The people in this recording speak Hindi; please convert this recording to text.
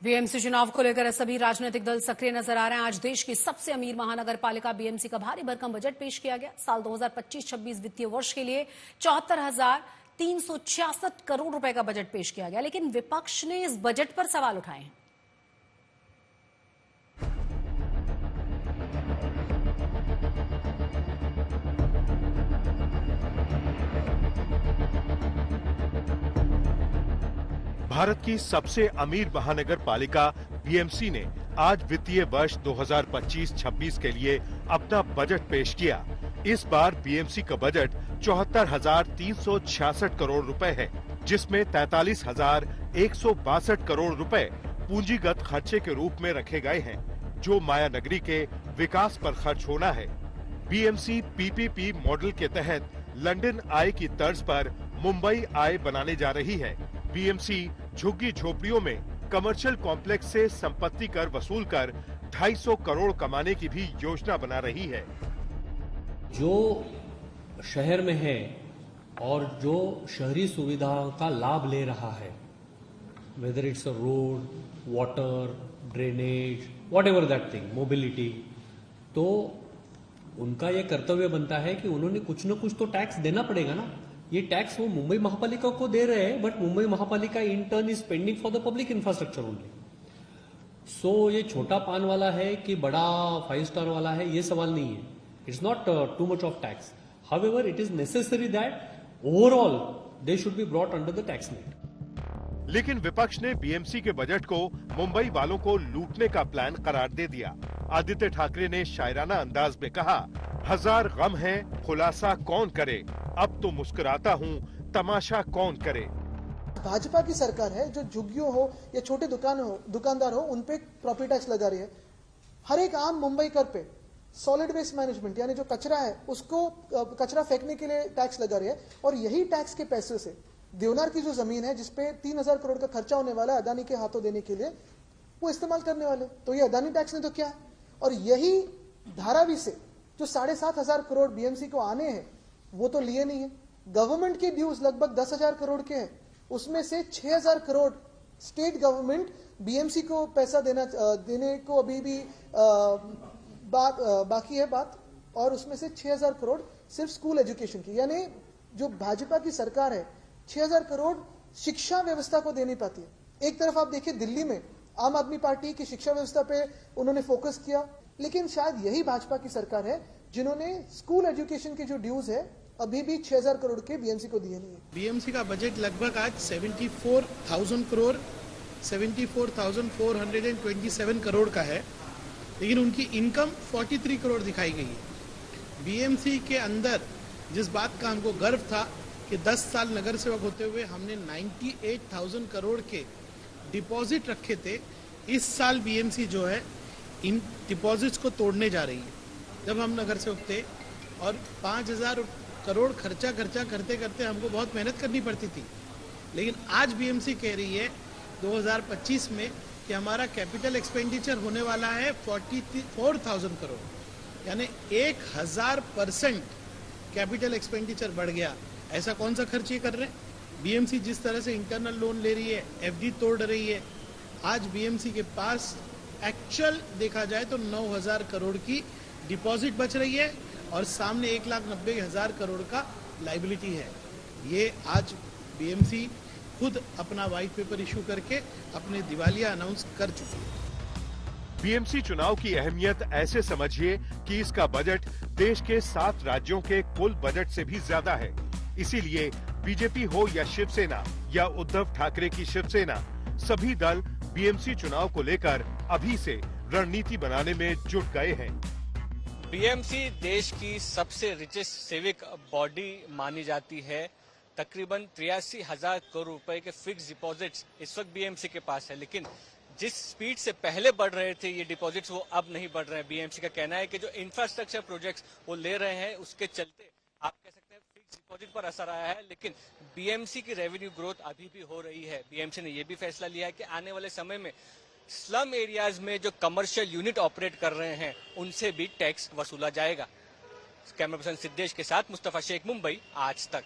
बीएमसी चुनाव को लेकर सभी राजनीतिक दल सक्रिय नजर आ रहे हैं। आज देश की सबसे अमीर महानगर पालिका बीएमसी का भारी भरकम बजट पेश किया गया। साल 2025-26 वित्तीय वर्ष के लिए 74,366 करोड़ रुपए का बजट पेश किया गया, लेकिन विपक्ष ने इस बजट पर सवाल उठाए हैं। भारत की सबसे अमीर महानगर पालिका बीएमसी ने आज वित्तीय वर्ष 2025-26 के लिए अपना बजट पेश किया। इस बार बीएमसी का बजट 74,366 करोड़ रुपए है, जिसमें 43,162 करोड़ रुपए पूंजीगत खर्चे के रूप में रखे गए हैं, जो माया नगरी के विकास पर खर्च होना है। बीएमसी पीपीपी मॉडल के तहत लंदन आय की तर्ज पर मुंबई आय बनाने जा रही है। बीएमसी झुग्गी झोपड़ियों में कमर्शियल कॉम्प्लेक्स से संपत्ति कर वसूल कर 250 करोड़ कमाने की भी योजना बना रही है। जो शहर में है और जो शहरी सुविधाओं का लाभ ले रहा है, whether it's a road, water, drainage, whatever that thing, mobility, तो उनका ये कर्तव्य बनता है कि उन्होंने कुछ न कुछ तो टैक्स देना पड़ेगा ना। ये टैक्स वो मुंबई महापालिका को दे रहे हैं, but Mumbai Mahapalika in turn is spending for the public infrastructure only. So ये छोटा पान वाला है कि बड़ा 5 स्टार वाला है, ये सवाल नहीं है। It's not too much of tax, however it is necessary that overall they should be brought under the tax net. लेकिन विपक्ष ने बीएमसी के बजट को मुंबई वालों को लूटने का प्लान करार दे दिया। आदित्य ठाकरे ने शायराना अंदाज में कहा, हजार गम है खुलासा कौन करे, अब तो मुस्कुराता हूँ तमाशा कौन करे। भाजपा की सरकार है जो झुग्गियों हो या छोटे दुकानदार हो, उन पे प्रॉपर्टी टैक्स लगा रही है। हर एक आम मुंबई कर पे सॉलिड वेस्ट मैनेजमेंट यानी जो कचरा है उसको कचरा फेंकने के लिए टैक्स लगा रही है, और यही टैक्स के पैसे से देवनार की जो जमीन है जिसपे 3,000 करोड़ का खर्चा होने वाला है अदानी के हाथों देने के लिए, वो इस्तेमाल करने वाले। तो ये अदानी टैक्स ने तो क्या है, और यही धारावी से जो 7,500 करोड़ बीएमसी को आने हैं वो तो लिए नहीं है। गवर्नमेंट के ड्यूज लगभग 10,000 करोड़ के हैं, उसमें से 6,000 करोड़ स्टेट गवर्नमेंट बीएमसी को पैसा देने को अभी भी बाकी है बात, और उसमें से 6,000 करोड़ सिर्फ स्कूल एजुकेशन की। यानी जो भाजपा की सरकार है 6,000 करोड़ शिक्षा व्यवस्था को दे नहीं पाती है। एक तरफ आप देखिए दिल्ली में आम आदमी पार्टी की शिक्षा व्यवस्था पे उन्होंने फोकस किया, लेकिन शायद यही भाजपा की सरकार है जिन्होंने स्कूल एजुकेशन के जो ड्यूज है अभी भी 6,000 करोड़ के बीएमसी को दिए नहीं है। बीएमसी का बजट लगभग आज 74,000 करोड़ 74,427 करोड़ का है, लेकिन उनकी इनकम 43 करोड़ दिखाई गई है। बीएमसी के अंदर जिस बात का हमको गर्व था कि 10 साल नगर सेवक होते हुए हमने 98,000 करोड़ के डिपॉजिट रखे थे, इस साल बीएमसी जो है इन डिपॉजिट्स को तोड़ने जा रही है। जब हम नगर सेवक थे और 5,000 करोड़ खर्चा करते करते हमको बहुत मेहनत करनी पड़ती थी, लेकिन आज बीएमसी कह रही है 2025 में कि हमारा कैपिटल एक्सपेंडिचर होने वाला है 44,000 करोड़, यानी 1,000% कैपिटल एक्सपेंडिचर बढ़ गया। ऐसा कौन सा खर्च ये कर रहे हैं? बीएमसी जिस तरह से इंटरनल लोन ले रही है, एफडी तोड़ रही है, आज बीएमसी के पास एक्चुअल देखा जाए तो 9,000 करोड़ की डिपॉजिट बच रही है और सामने 1,90,000 करोड़ का लाइबिलिटी है। ये आज बीएमसी खुद अपना व्हाइट पेपर इशू करके अपने दिवालिया अनाउंस कर चुकी है। बीएमसी चुनाव की अहमियत ऐसे समझिए कि इसका बजट देश के 7 राज्यों के कुल बजट से भी ज्यादा है। इसीलिए बीजेपी हो या शिवसेना या उद्धव ठाकरे की शिवसेना, सभी दल बीएमसी चुनाव को लेकर अभी से रणनीति बनाने में जुट गए हैं। बीएमसी देश की सबसे रिचेस्ट सिविक बॉडी मानी जाती है। तकरीबन 83,000 करोड़ रुपए के फिक्स डिपॉजिट्स इस वक्त बीएमसी के पास है, लेकिन जिस स्पीड से पहले बढ़ रहे थे ये डिपॉजिट्स वो अब नहीं बढ़ रहे हैं। बीएमसी का कहना है कि जो इंफ्रास्ट्रक्चर प्रोजेक्ट्स वो ले रहे हैं उसके चलते आप कह सकते हैं फिक्स डिपॉजिट पर असर आया है, लेकिन बीएमसी की रेवेन्यू ग्रोथ अभी भी हो रही है। बीएमसी ने यह भी फैसला लिया है कि आने वाले समय में स्लम एरियाज में जो कमर्शियल यूनिट ऑपरेट कर रहे हैं उनसे भी टैक्स वसूला जाएगा। कैमरा पर्सन सिद्धेश के साथ मुस्तफा शेख, मुंबई, आज तक।